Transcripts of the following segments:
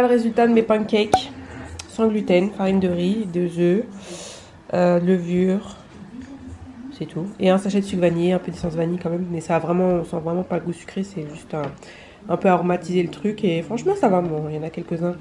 voilà le résultat de mes pancakes. Sans gluten, farine de riz, 2 œufs, levure, c'est tout. Et un sachet de sucre vanillé, un peu d'essence vanille quand même. Mais ça a vraiment, on sent vraiment pas le goût sucré, c'est juste un peu aromatiser le truc. Et franchement, ça va. Bon, il y en a quelques-uns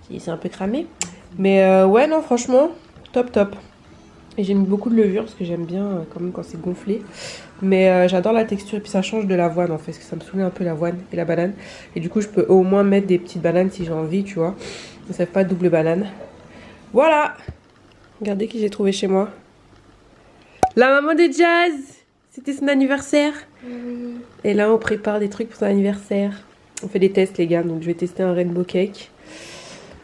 qui c'est un peu cramé. Mais ouais, non, franchement, top top. Et j'ai mis beaucoup de levure parce que j'aime bien quand même quand c'est gonflé. Mais j'adore la texture et puis ça change de l'avoine en fait. Parce que ça me saoulait un peu l'avoine et la banane. Et du coup, je peux au moins mettre des petites bananes si j'ai envie, tu vois. Ça fait pas double banane. Voilà! Regardez qui j'ai trouvé chez moi. La maman de Jazz! C'était son anniversaire. Oui. Et là, on prépare des trucs pour son anniversaire. On fait des tests, les gars. Donc, je vais tester un rainbow cake.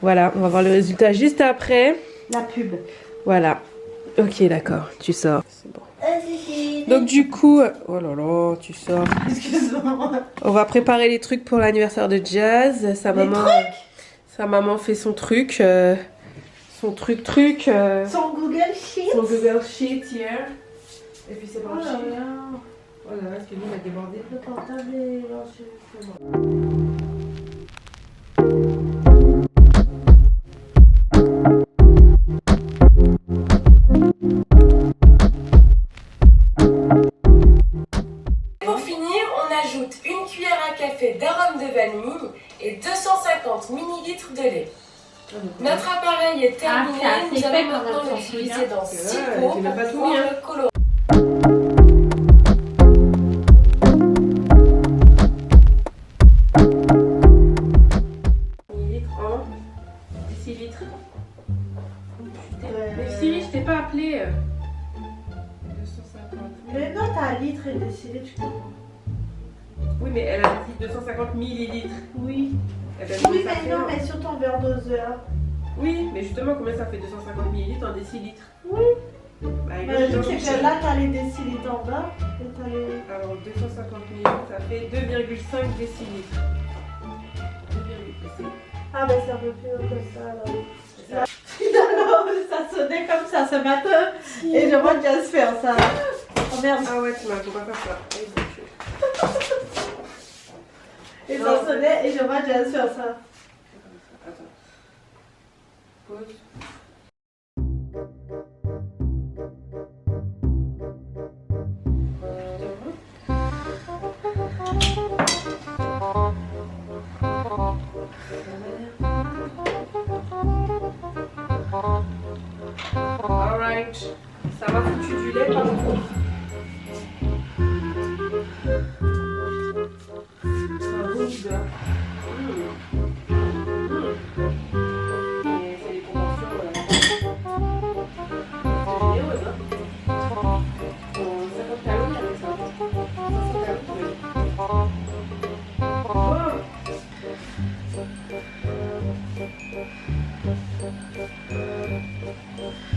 Voilà, on va voir le résultat juste après. La pub. Voilà. Ok, d'accord. Tu sors. C'est bon. Donc, du coup... Oh là là, tu sors. Excuse-moi. On va préparer les trucs pour l'anniversaire de Jazz. Sa maman fait son truc. Son truc. Son Google Sheet. Son Google Sheet hier. Et puis c'est branché. Oh là là. Oh là là, est-ce que lui il a débordé? Le portable est lancé. C'est bon. Pour finir, on ajoute une cuillère à café d'arôme de vanille et 250 ml de lait. Notre appareil est terminé, nous allons maintenant l'utiliser dans 6 pots pour pouvoir le colorer. Décilitres. Mais Siri, je t'ai pas appelé. 250. Mais non, t'as un litre et décilitres, je comprends. Oui, mais elle a dit 250 millilitres. Oui. Eh ben, Oui, ça mais fait, non, mais sur ton verre doseur. Oui, mais justement, combien ça fait 250 millilitres en décilitres? Oui. Bah, Je sais que là, t'as les décilitres en bas. Et t'as les... Alors, 250 millilitres, ça fait 2,5 décilitres. 2,5. Ah, ben c'est un peu plus haut que ça, alors. Finalement, ça sonnait comme ça ce matin. Et je vois Jazz faire ça. Oh merde. Ah ouais, tu m'as faut pas faire ça. Et ça sonnait et je vois Jazz faire ça. Attends. Pause. Alright. Ça m'a foutu du lait par contre. C'est un bon goût là. Et c'est les proportions, voilà. C'est généreux, hein. 50 calories avec ça. 500 calories, wow.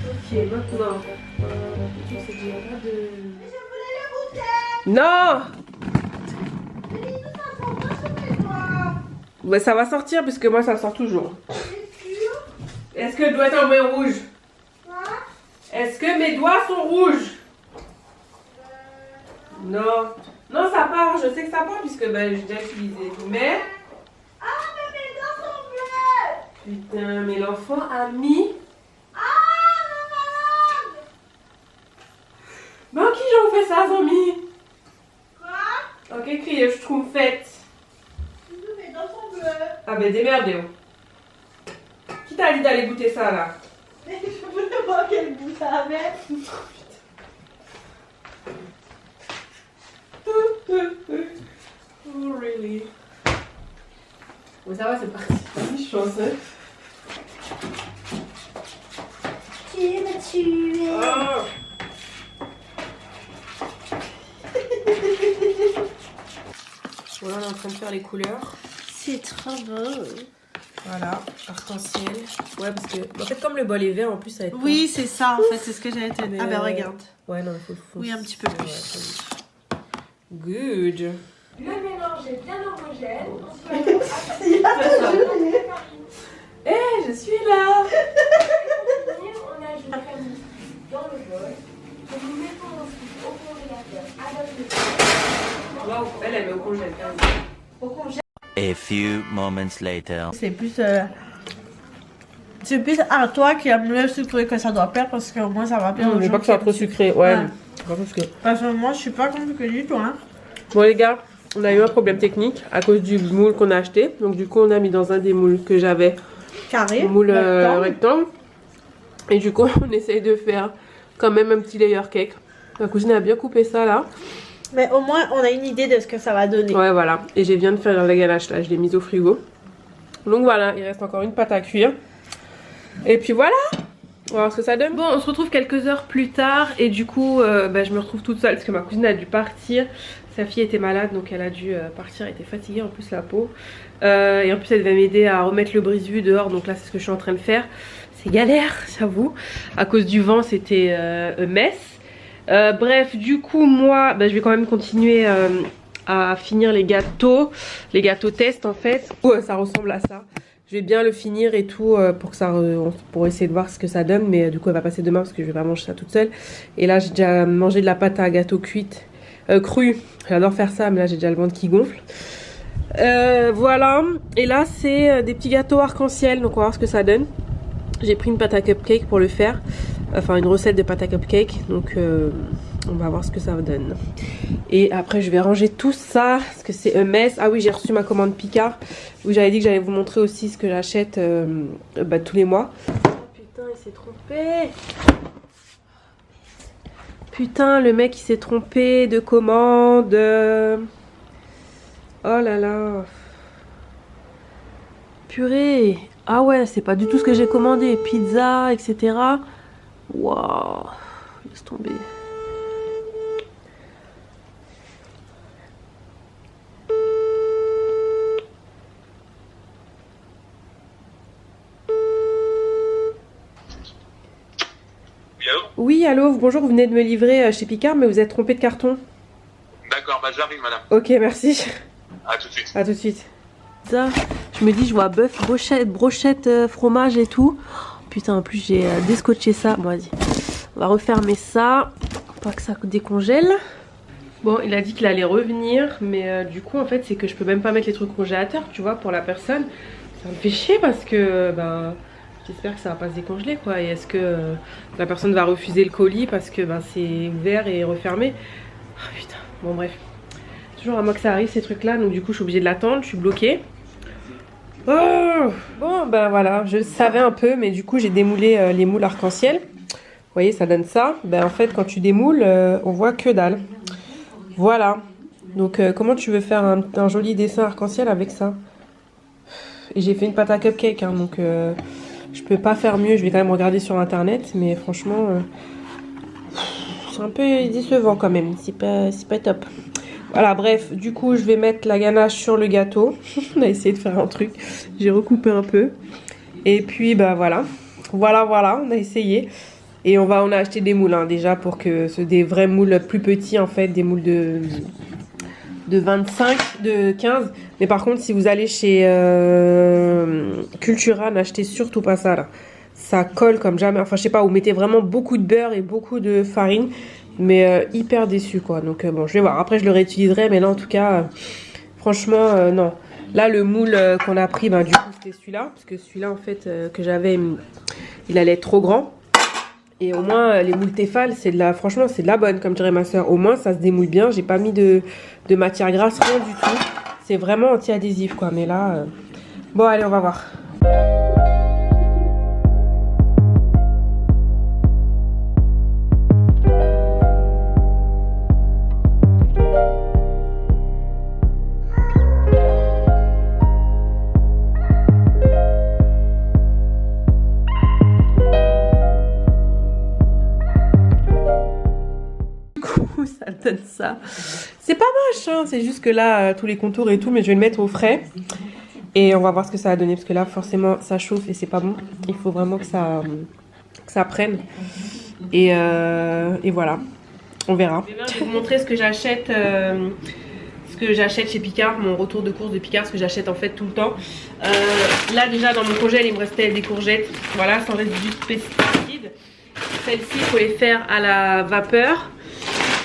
Ok, maintenant. Le truc, c'est que j'ai pas de. Mais je voulais la bouteille. Non! Mais dis-nous, ça sort pas sur mes doigts. Bah, ça va sortir puisque moi ça sort toujours. C'est sûr? Est-ce que le doigt est en main rouge? Quoi? Est-ce que mes doigts sont rouges? Non. Non, ça part. Je sais que ça part puisque bah, j'ai déjà utilisé. Mais. Ah, mais mes doigts sont bleus. Putain, mais l'enfant a mis. Ah, ma malade. Mais qui j'en fais ça, Zombie? Quoi? Ok, criez, je trouve faite. Mes doigts sont bleus. Ah ben démerdez. Qui t'a dit d'aller goûter ça là? Mais je voulais voir quel goût ça avait. Oh really? Bon, ça va, c'est parti. Je pense. Tu m'as tué. Oh. Voilà, on est en train de faire les couleurs. C'est trop beau. Voilà, arc-en-ciel. Ouais, parce que en fait, comme le bol est vert, en plus, ça va être. Oui, c'est ça en fait, c'est ce que j'allais te dire. Ah ben regarde. Ouais, non, il faut le fond. Oui, un petit peu plus. Good. Le mélange est bien homogène. Je suis là. On ajoute la mousse dans le bol. Et nous mettons ensuite au congélateur avec le Waouh, elle met au congèle. Au congé. A few moments later. C'est plus à toi qui aime le sucré que ça doit perdre parce qu'au moins ça va perdre. Je veux pas que ça soit trop sucré. Ouais. Pas trop sucré. Parce que moi je suis pas convaincue du tout. Hein. Bon les gars, on a eu un problème technique à cause du moule qu'on a acheté. Donc du coup on a mis dans un des moules que j'avais. Carré. Moule rectangle. Et du coup on essaye de faire quand même un petit layer cake. Ma cousine a bien coupé ça là. Mais au moins on a une idée de ce que ça va donner. Ouais voilà. Et j'ai viens de faire la ganache là, je l'ai mise au frigo. Donc voilà, il reste encore une pâte à cuire. Et puis voilà, on va voir ce que ça donne. Bon, on se retrouve quelques heures plus tard. Et du coup, je me retrouve toute seule parce que ma cousine a dû partir. Sa fille était malade, donc elle a dû partir. Elle était fatiguée en plus, la peau. Et en plus elle devait m'aider à remettre le brise-vue dehors. Donc là c'est ce que je suis en train de faire. C'est galère, j'avoue. À cause du vent c'était un mess. Bref, du coup moi je vais quand même continuer à finir les gâteaux test en fait. Ça ressemble à ça. Je vais bien le finir et tout pour essayer de voir ce que ça donne. Mais du coup elle va passer demain parce que je vais pas manger ça toute seule. Et là j'ai déjà mangé de la pâte à gâteau cuite, crue. J'adore faire ça mais là j'ai déjà le ventre qui gonfle. Voilà. Et là c'est des petits gâteaux arc-en-ciel. Donc on va voir ce que ça donne. J'ai pris une pâte à cupcake pour le faire. Enfin une recette de pâte à cupcake. Donc on va voir ce que ça donne. Et après je vais ranger tout ça parce que c'est un mess. Ah oui, j'ai reçu ma commande Picard où j'avais dit que j'allais vous montrer aussi ce que j'achète tous les mois. Oh putain, il s'est trompé. Putain, le mec il s'est trompé de commande. Oh là là. Purée. Ah ouais, c'est pas du tout ce que j'ai commandé. Pizza, etc. Waouh. Laisse tomber. Oui, allô, bonjour, vous venez de me livrer chez Picard, mais vous êtes trompé de carton. D'accord, bah j'arrive madame. Ok, merci. À tout de suite. À tout de suite. Ça, je me dis, je vois bœuf, brochette, fromage et tout. Putain, en plus j'ai descotché ça. Bon, vas-y. On va refermer ça. Pas que ça décongèle. Bon, il a dit qu'il allait revenir, mais du coup, en fait, c'est que je peux même pas mettre les trucs au congélateur, tu vois, pour la personne. Ça me fait chier parce que, j'espère que ça va pas se décongeler quoi. Et est-ce que la personne va refuser le colis parce que c'est ouvert et refermé. Oh putain, bon bref. Toujours à moi que ça arrive ces trucs là. Donc du coup je suis obligée de l'attendre, je suis bloquée. Oh bon voilà, je savais un peu mais du coup j'ai démoulé les moules arc-en-ciel. Vous voyez ça donne ça. En fait quand tu démoules on voit que dalle. Voilà. Donc comment tu veux faire un joli dessin arc-en-ciel avec ça? Et j'ai fait une pâte à cupcake hein, donc je peux pas faire mieux, je vais quand même regarder sur internet, mais franchement, c'est un peu décevant quand même, c'est pas top. Voilà, bref, du coup, je vais mettre la ganache sur le gâteau. On a essayé de faire un truc, j'ai recoupé un peu. Et puis, voilà, on a essayé. Et on a acheté des moules, hein, déjà, pour que c'est des vrais moules plus petits, en fait, des moules de 25, de 15. Mais par contre, si vous allez chez Cultura, n'achetez surtout pas ça là. Ça colle comme jamais. Enfin, je sais pas, vous mettez vraiment beaucoup de beurre et beaucoup de farine. Mais hyper déçu quoi. Donc bon, je vais voir. Après, je le réutiliserai. Mais là, en tout cas, franchement, non. Là, le moule qu'on a pris, du coup, c'était celui-là. Parce que celui-là, en fait, que j'avais, il allait être trop grand. Et au moins, les moules Tefal, franchement, c'est de la bonne, comme dirait ma soeur. Au moins, ça se démoule bien. J'ai pas mis de matière grasse, rien du tout. C'est vraiment anti-adhésif, quoi. Mais là, bon, allez, on va voir. Ça donne ça. C'est pas moche, hein. C'est juste que là, tous les contours et tout, mais je vais le mettre au frais. Et on va voir ce que ça va donner, parce que là, forcément, ça chauffe et c'est pas bon. Il faut vraiment que ça prenne. Et voilà, on verra. Je vais vous montrer ce que j'achète. Chez Picard, mon retour de course de Picard, ce que j'achète en fait tout le temps. Là déjà dans mon congèle il me restait des courgettes, voilà, sans résidus de pesticides. Celles-ci il faut les faire à la vapeur.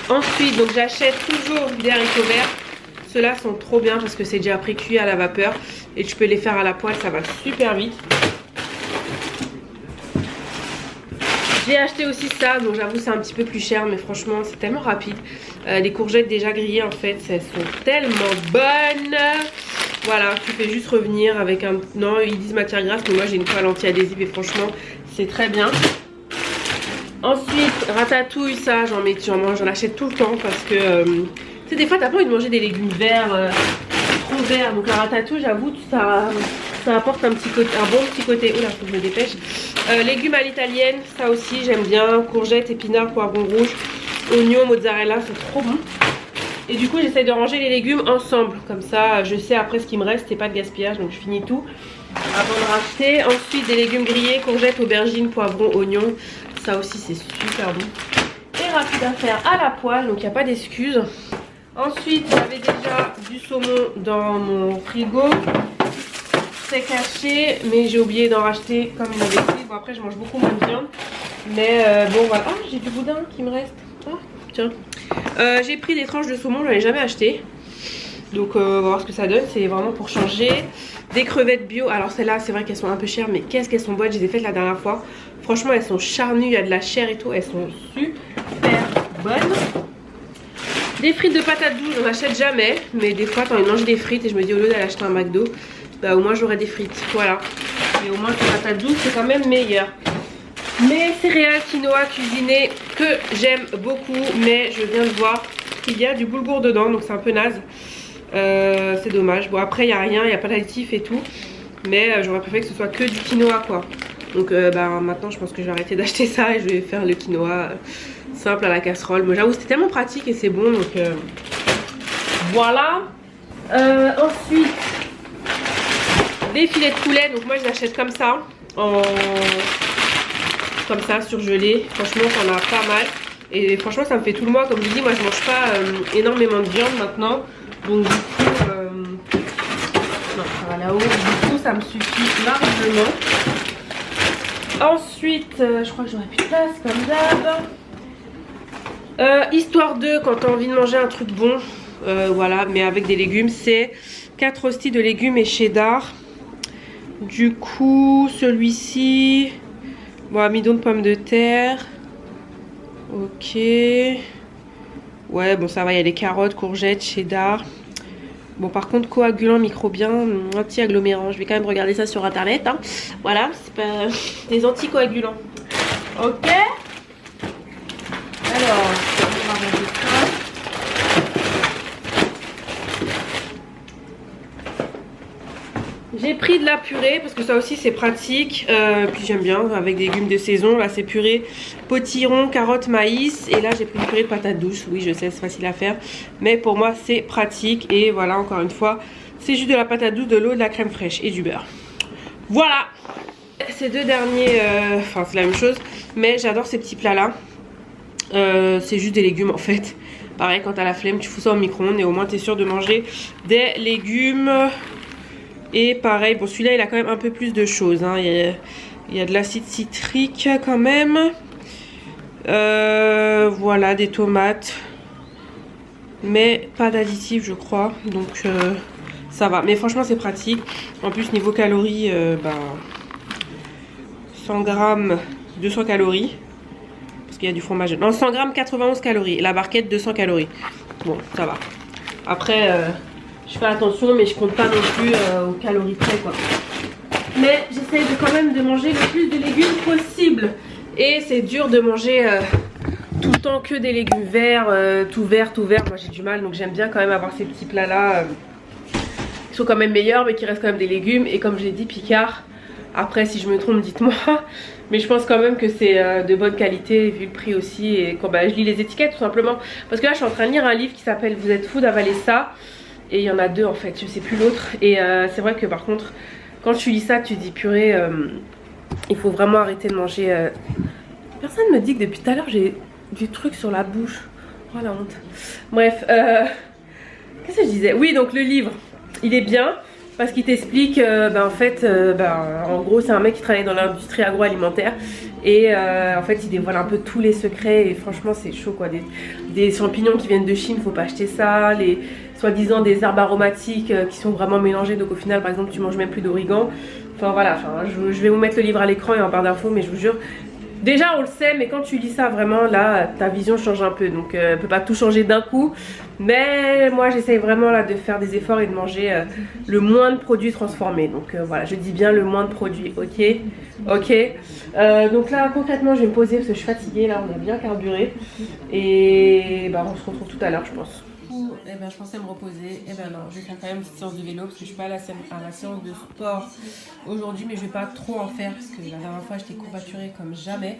Ensuite donc j'achète toujours des haricots verts. Ceux-là sont trop bien parce que c'est déjà pré-cuit à la vapeur et tu peux les faire à la poêle, ça va super vite. J'ai acheté aussi ça, donc j'avoue c'est un petit peu plus cher, mais franchement c'est tellement rapide. Les courgettes déjà grillées en fait, elles sont tellement bonnes. Voilà, tu fais juste revenir avec un... Non, ils disent matière grasse, mais moi j'ai une toile anti-adhésive et franchement c'est très bien. Ensuite, ratatouille, ça j'en achète tout le temps parce que... tu sais, des fois t'as pas envie de manger des légumes verts, trop verts. Donc la ratatouille, j'avoue, ça apporte un bon petit côté. Oula, faut que je me dépêche. Légumes à l'italienne, ça aussi j'aime bien. Courgettes, épinards, poivrons rouges, oignons, mozzarella, c'est trop bon. Et du coup j'essaie de ranger les légumes ensemble. Comme ça je sais après ce qui me reste, c'est pas de gaspillage. Donc je finis tout avant de racheter. Ensuite des légumes grillés, courgettes, aubergines, poivrons, oignons. Ça aussi c'est super bon. Et rapide à faire à la poêle, donc il n'y a pas d'excuses. Ensuite j'avais déjà du saumon dans mon frigo. C'est caché, mais j'ai oublié d'en racheter comme il m'avait dit. Bon après je mange beaucoup moins de viande. Mais bon voilà. Ah, j'ai du boudin qui me reste. Ah, tiens. J'ai pris des tranches de saumon, je n'en ai jamais acheté. Donc on va voir ce que ça donne, c'est vraiment pour changer. Des crevettes bio, alors celles-là c'est vrai qu'elles sont un peu chères, mais qu'est-ce qu'elles sont bonnes, je les ai faites la dernière fois. Franchement elles sont charnues, il y a de la chair et tout, elles sont super bonnes. Des frites de patates douces, j'en achète jamais, mais des fois t'as envie de manger des frites et je me dis au lieu d'aller acheter un McDo, bah au moins j'aurai des frites, voilà. Et au moins les patates douces c'est quand même meilleur. Mes céréales quinoa cuisinées que j'aime beaucoup, mais je viens de voir qu'il y a du boulgour dedans, donc c'est un peu naze. C'est dommage. Bon après il n'y a rien, il n'y a pas d'additif et tout, mais j'aurais préféré que ce soit que du quinoa quoi. Donc bah, maintenant je pense que je vais arrêter d'acheter ça et je vais faire le quinoa simple à la casserole. Moi j'avoue c'était tellement pratique et c'est bon, donc voilà. Ensuite des filets de poulet, donc moi je les achète comme ça, comme ça surgelés. Franchement ça en a pas mal et franchement ça me fait tout le mois. Comme je dis, moi je mange pas énormément de viande maintenant, donc du coup non, ça va là-haut, du coup ça me suffit largement. Ensuite je crois que j'aurai plus de place comme d'hab. Histoire de, quand t'as envie de manger un truc bon, voilà, mais avec des légumes, c'est 4 hosties de légumes et cheddar. Du coup celui-ci, bon, amidon de pommes de terre. Ok. Ouais, bon, ça va, il y a les carottes, courgettes, cheddar. Bon, par contre, coagulant microbien, anti-agglomérant. Je vais quand même regarder ça sur internet. Hein. Voilà, c'est pas des anticoagulants. Ok. Alors, on va regarder ça. J'ai pris de la purée parce que ça aussi c'est pratique, puis j'aime bien avec des légumes de saison. Là c'est purée potiron, carottes, maïs, et là j'ai pris une purée de patates douces. Oui je sais c'est facile à faire, mais pour moi c'est pratique. Et voilà, encore une fois c'est juste de la patate douce, de l'eau, de la crème fraîche et du beurre. Voilà. Ces deux derniers, enfin c'est la même chose, mais j'adore ces petits plats là. C'est juste des légumes en fait. Pareil, quand t'as la flemme tu fous ça au micro-ondes et au moins t'es sûr de manger des légumes. Et pareil, bon celui-là il a quand même un peu plus de choses, hein. Il y a de l'acide citrique quand même. Voilà, des tomates. Mais pas d'additif je crois, donc ça va. Mais franchement c'est pratique. En plus niveau calories, 100 grammes 200 calories. Parce qu'il y a du fromage. Non, 100 grammes 91 calories. La barquette 200 calories. Bon, ça va. Après... je fais attention, mais je compte pas non plus aux calories près quoi. Mais j'essaye quand même de manger le plus de légumes possible. Et c'est dur de manger tout le temps que des légumes verts, tout vert. Moi j'ai du mal, donc j'aime bien quand même avoir ces petits plats là. Qui sont quand même meilleurs, mais qui restent quand même des légumes. Et comme je l'ai dit, Picard. Après si je me trompe dites-moi. Mais je pense quand même que c'est de bonne qualité vu le prix aussi. Et quand je lis les étiquettes tout simplement. Parce que là je suis en train de lire un livre qui s'appelle Vous êtes fou d'avaler ça. Et il y en a deux en fait, je sais plus l'autre. Et c'est vrai que par contre, quand tu lis ça, tu dis purée, il faut vraiment arrêter de manger. Personne me dit que depuis tout à l'heure j'ai du truc sur la bouche. Oh la honte. Bref, qu'est-ce que je disais? Oui, donc le livre, il est bien. Parce qu'il t'explique, en fait, en gros c'est un mec qui travaille dans l'industrie agroalimentaire. Et en fait il dévoile un peu tous les secrets. Et franchement c'est chaud quoi, des champignons qui viennent de Chine, faut pas acheter ça. soi-disant des herbes aromatiques qui sont vraiment mélangées. Donc au final, par exemple, tu manges même plus d'origan. Enfin voilà, je vais vous mettre le livre à l'écran et en barre d'infos, mais je vous jure, déjà on le sait, mais quand tu lis ça vraiment, là, ta vision change un peu. Donc elle peut pas tout changer d'un coup. Mais moi j'essaye vraiment là de faire des efforts et de manger le moins de produits transformés. Donc voilà, je dis bien le moins de produits, ok. Ok. Donc là concrètement je vais me poser parce que je suis fatiguée, là on a bien carburé. Et bah on se retrouve tout à l'heure je pense. Et ben je pensais me reposer, et ben non, je vais faire quand même une petite séance de vélo parce que je suis pas à la séance de sport aujourd'hui, mais je vais pas trop en faire parce que la dernière fois j'étais courbaturée comme jamais.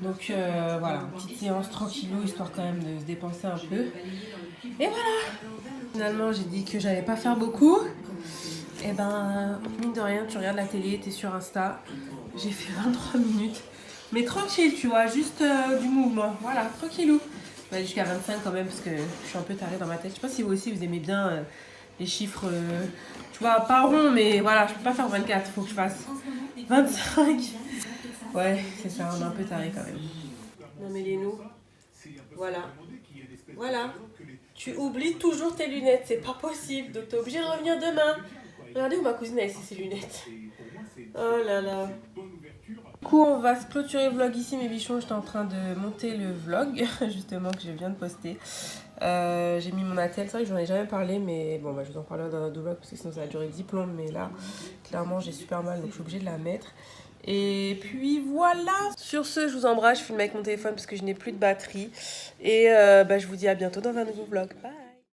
Donc voilà, une petite séance tranquillou histoire quand même de se dépenser un peu. Et voilà. Finalement j'ai dit que j'allais pas faire beaucoup. Et ben mine de rien, tu regardes la télé, t'es sur Insta. J'ai fait 23 minutes. Mais tranquille, tu vois, juste du mouvement. Voilà, tranquillou. Je vais aller jusqu'à 25 quand même parce que je suis un peu tarée dans ma tête. Je sais pas si vous aussi vous aimez bien les chiffres, tu vois, pas rond, mais voilà, je peux pas faire 24, faut que je fasse 25. Ouais, c'est ça, on est un peu taré quand même. Non mais les nous, voilà. Voilà. Tu oublies toujours tes lunettes, c'est pas possible, donc t'es obligé de revenir demain. Regardez où ma cousine a laissé ses lunettes. Oh là là. Du coup on va se clôturer le vlog ici mes bichons, j'étais en train de monter le vlog justement que je viens de poster. J'ai mis mon attel, c'est vrai que j'en ai jamais parlé mais bon bah je vous en parlerai dans un autre vlog parce que sinon ça va durer 10 plombes, mais là clairement j'ai super mal donc je suis obligée de la mettre. Et puis voilà. Sur ce je vous embrasse, je filme avec mon téléphone parce que je n'ai plus de batterie. Et bah, je vous dis à bientôt dans un nouveau vlog. Bye.